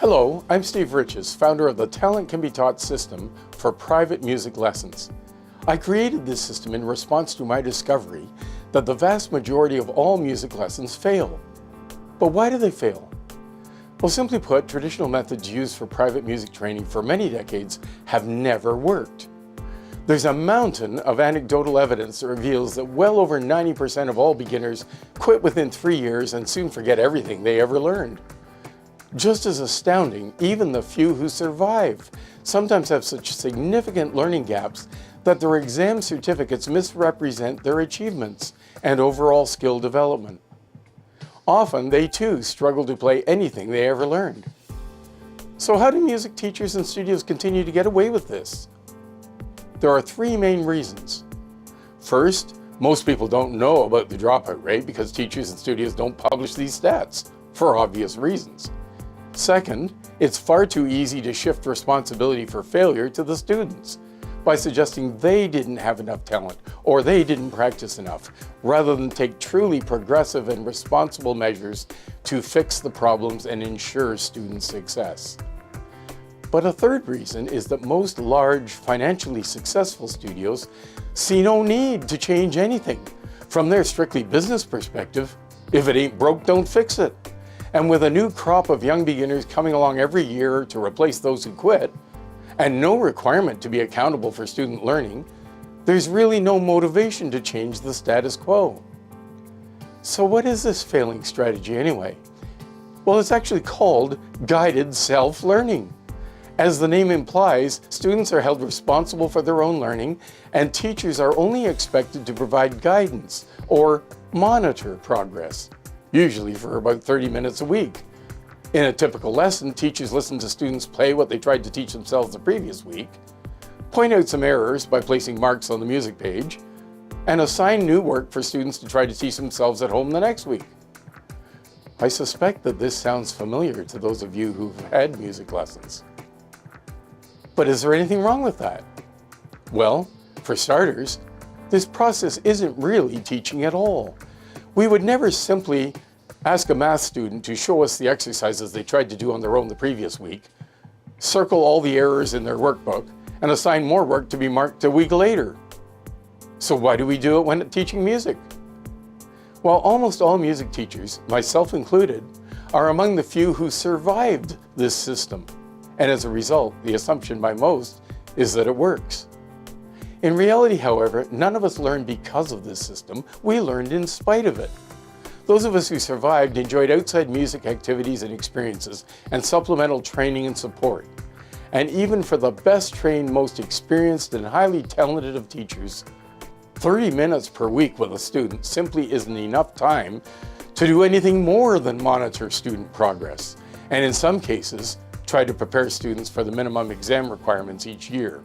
Hello, I'm Steve Riches, founder of the Talent Can Be Taught system for private music lessons. I created this system in response to my discovery that the vast majority of all music lessons fail. But why do they fail? Well, simply put, traditional methods used for private music training for many decades have never worked. There's a mountain of anecdotal evidence that reveals that well over 90% of all beginners quit within 3 years and soon forget everything they ever learned. Just as astounding, even the few who survive sometimes have such significant learning gaps that their exam certificates misrepresent their achievements and overall skill development. Often, they too struggle to play anything they ever learned. So how do music teachers and studios continue to get away with this? There are 3 main reasons. First, most people don't know about the dropout rate because teachers and studios don't publish these stats, for obvious reasons. Second, it's far too easy to shift responsibility for failure to the students by suggesting they didn't have enough talent or they didn't practice enough, rather than take truly progressive and responsible measures to fix the problems and ensure student success. But a third reason is that most large, financially successful studios see no need to change anything. From their strictly business perspective, if it ain't broke, don't fix it. And with a new crop of young beginners coming along every year to replace those who quit, and no requirement to be accountable for student learning, there's really no motivation to change the status quo. So what is this failing strategy anyway? Well, it's actually called guided self-learning. As the name implies, students are held responsible for their own learning, and teachers are only expected to provide guidance or monitor progress, usually for about 30 minutes a week. In a typical lesson, teachers listen to students play what they tried to teach themselves the previous week, point out some errors by placing marks on the music page, and assign new work for students to try to teach themselves at home the next week. I suspect that this sounds familiar to those of you who've had music lessons. But is there anything wrong with that? Well, for starters, this process isn't really teaching at all. We would never simply ask a math student to show us the exercises they tried to do on their own the previous week, circle all the errors in their workbook, and assign more work to be marked a week later. So why do we do it when teaching music? Well, almost all music teachers, myself included, are among the few who survived this system. And as a result, the assumption by most is that it works. In reality, however, none of us learned because of this system. We learned in spite of it. Those of us who survived enjoyed outside music activities and experiences and supplemental training and support. And even for the best trained, most experienced and highly talented of teachers, 30 minutes per week with a student simply isn't enough time to do anything more than monitor student progress, and in some cases, try to prepare students for the minimum exam requirements each year.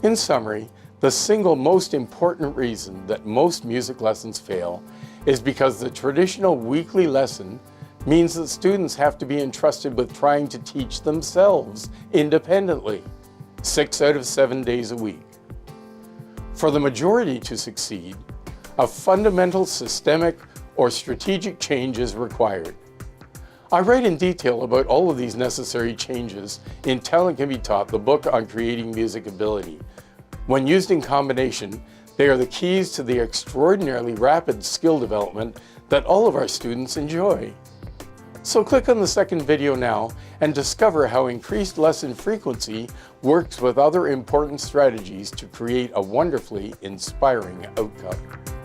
In summary, the single most important reason that most music lessons fail is because the traditional weekly lesson means that students have to be entrusted with trying to teach themselves independently, 6 out of 7 days a week. For the majority to succeed, a fundamental systemic or strategic change is required. I write in detail about all of these necessary changes in Talent Can Be Taught, the book on creating music ability. When used in combination, they are the keys to the extraordinarily rapid skill development that all of our students enjoy. So click on the second video now and discover how increased lesson frequency works with other important strategies to create a wonderfully inspiring outcome.